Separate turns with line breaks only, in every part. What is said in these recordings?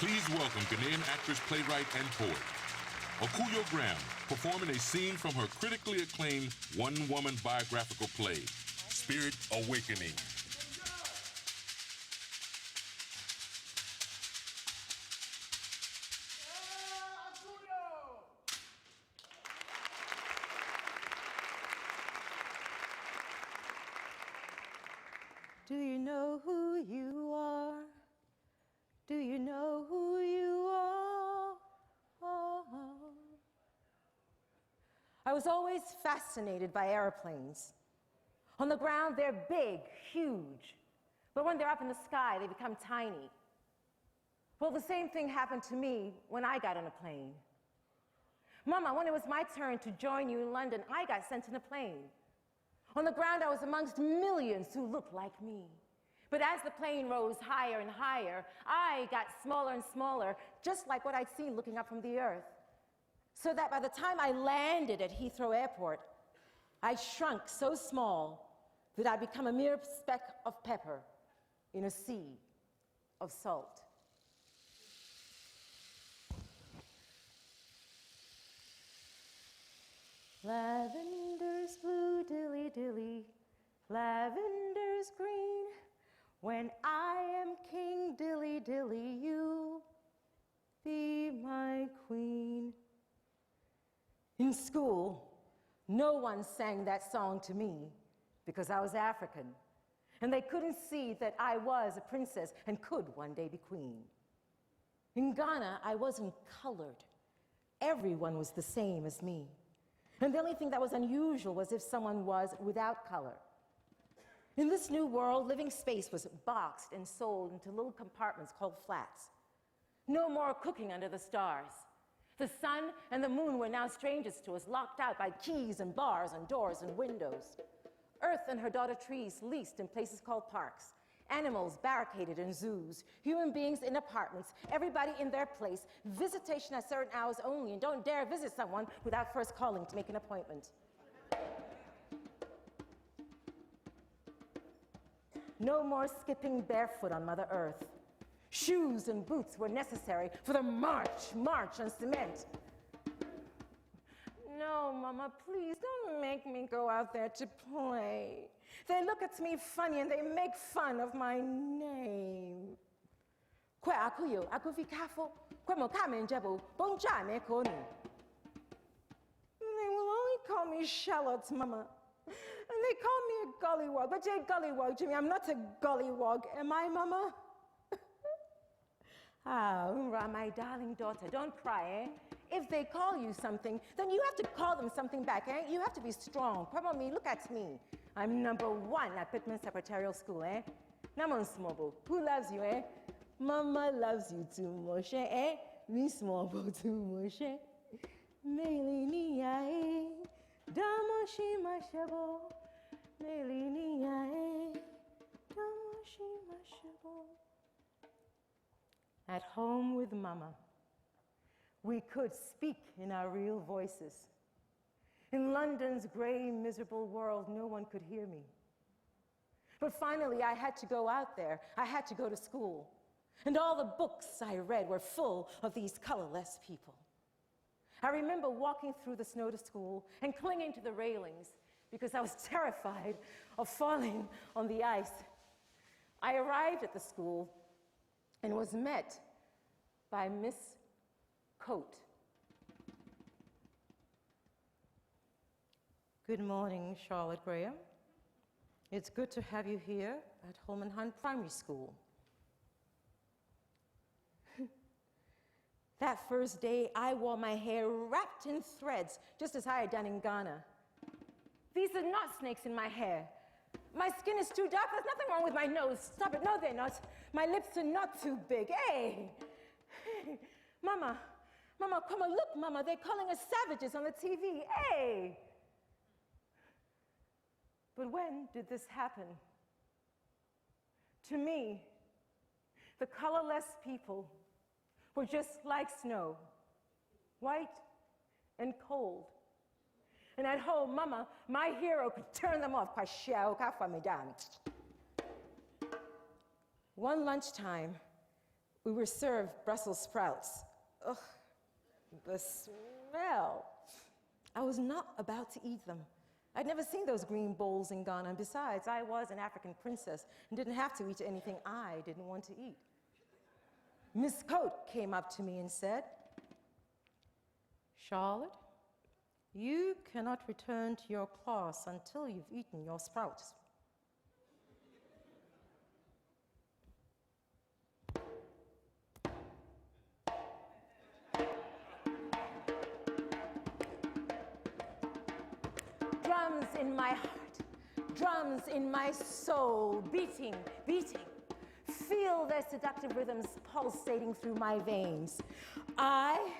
Please welcome Ghanaian actress, playwright, and poet, Akuyoe Graham, performing a scene from her critically acclaimed one-woman biographical play, Spirit Awakening.
Do you know who you are? Do you know who you are? Oh. I was always fascinated by airplanes. On the ground, they're big, huge. But when they're up in the sky, they become tiny. Well, the same thing happened to me when I got on a plane. Mama, when it was my turn to join you in London, I got sent in a plane. On the ground, I was amongst millions who looked like me. But as the plane rose higher and higher, I got smaller and smaller, just like what I'd seen looking up from the earth. So that by the time I landed at Heathrow Airport, I shrunk so small that I'd become a mere speck of pepper in a sea of salt. Lavender's blue, dilly dilly, lavender's green. When I am king, dilly dilly, you be my queen. In school, no one sang that song to me because I was African, and they couldn't see that I was a princess and could one day be queen. In Ghana, I wasn't colored. Everyone was the same as me. And the only thing that was unusual was if someone was without color. In this new world, living space was boxed and sold into little compartments called flats. No more cooking under the stars. The sun and the moon were now strangers to us, locked out by keys and bars and doors and windows. Earth and her daughter trees leased in places called parks. Animals barricaded in zoos. Human beings in apartments. Everybody in their place. Visitation at certain hours only, and don't dare visit someone without first calling to make an appointment. No more skipping barefoot on Mother Earth. Shoes and boots were necessary for the march on cement. No, Mama, please don't make me go out there to play. They look at me funny and they make fun of my name. Kwe Akuyo, Akufikafo, Kwe Mokame Njebo, Bonja Mekoni. They will only call me Charlotte, Mama. And they call me a gollywog. But you're a gollywog, Jimmy. I'm not a gollywog, am I, Mama? Umra, my darling daughter, don't cry, eh? If they call you something, then you have to call them something back, eh? You have to be strong. Probably look at me. I'm #1 at Pittman Secretarial School, eh? Namon Smobo, who loves you, eh? Mama loves you too much, eh? Me Smobo too much, eh? Melinia, eh? Damoshi Mashabo, Melinia, eh? Damoshi Mashabo. At home with Mama, we could speak in our real voices. In London's gray, miserable world, no one could hear me. But finally, I had to go out there. I had to go to school. And all the books I read were full of these colorless people. I remember walking through the snow to school and clinging to the railings because I was terrified of falling on the ice. I arrived at the school and was met by Miss Coat. Good morning, Charlotte Graham. It's good to have you here at Holman Hunt Primary School. That first day, I wore my hair wrapped in threads, just as I had done in Ghana. These are not snakes in my hair. My skin is too dark. There's nothing wrong with my nose. Stop it. No, they're not. My lips are not too big. Hey! Mama, come on, look, Mama. They're calling us savages on the TV. Hey! But when did this happen? To me, the colorless people were just like snow, white and cold. And at home, Mama, my hero, could turn them off. One lunchtime, We were served Brussels sprouts. Ugh, the smell. I was not about to eat them. I'd never seen those green bowls in Ghana, and besides, I was an African princess and didn't have to eat anything I didn't want to eat. Miss Coate came up to me and said, "Charlotte, you cannot return to your class until you've eaten your sprouts." Drums in my heart, drums in my soul, beating, beating. Feel their seductive rhythms pulsating through my veins. I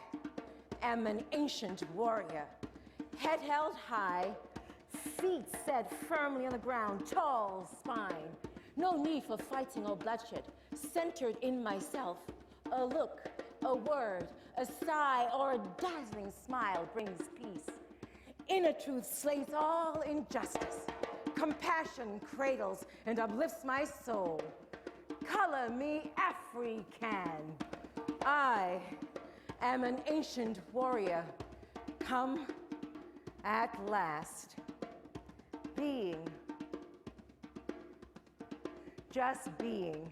am an ancient warrior, head held high, feet set firmly on the ground, tall spine. No need for fighting or bloodshed, centered in myself. A look, a word, a sigh, or a dazzling smile brings peace. Inner truth slays all injustice. Compassion cradles and uplifts my soul. Color me African. I am an ancient warrior, come at last. Being, just being.